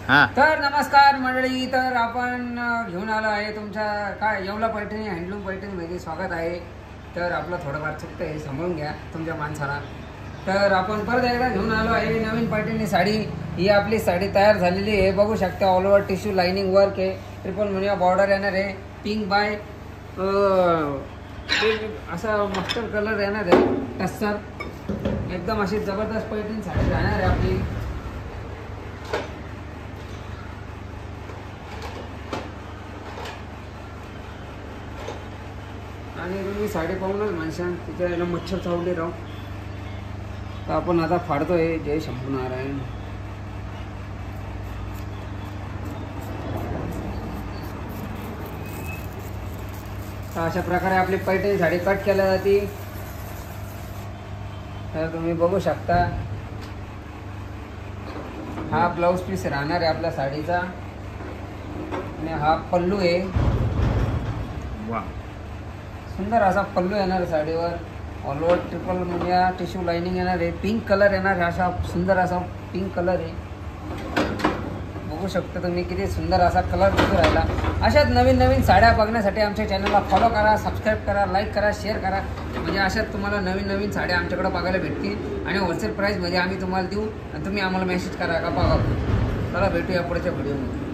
तर नमस्कार मंडळी, तर आपण घेऊन आलो आहे तुमच्या काय येवला पैठणी हँडलूम पैठणीमध्ये स्वागत आहे. तर आपलं थोडंफार चुकतं आहे, सांभाळून घ्या तुमच्या माणसाला. तर आपण परत एकदा घेऊन आलो आहे नवीन पैठणी साडी. ही आपली साडी तयार झालेली आहे, बघू शकता. All over tissue lining work आहे, ट्रिपल मुनिया बॉर्डर येणार आहे, पिंक बाय असा मस्टर्ड कलर येणार आहे, टस्सर. एकदम अशी जबरदस्त पैठणी साडी राहणार आहे आपली. आणि तुम्ही साडी पाहूनच म्हणशान तिच्या याला मच्छर चावले राहू. तर आपण आता फाडतोय. जय शंभू नारायण. तर अशा प्रकारे आपली पैठणी साडी कट केल्या जाते. तर तुम्ही बघू शकता, हा ब्लाउज पीस राहणार आहे आपल्या साडीचा आणि हा पल्लू आहे. वा, सुंदर असा पल्लू येणार आहे साडीवर. All over triple Muniya tissue lining येणार आहे, पिंक कलर येणार आहे. असा सुंदर असा पिंक कलर आहे, बघू शकता तुम्ही किती सुंदर असा कलर दिसून राहिला. अशाच नवीन नवीन साड्या बघण्यासाठी आमच्या चॅनलला फॉलो करा, सबस्क्राईब करा, लाईक करा, शेअर करा. म्हणजे अशाच तुम्हाला नवीन नवीन साड्या आमच्याकडे बघायला भेटतील आणि होलसेल प्राईसमध्ये आम्ही तुम्हाला देऊ आणि तुम्ही आम्हाला मेसेज करा का बघा. चला भेटूया पुढच्या व्हिडिओमध्ये.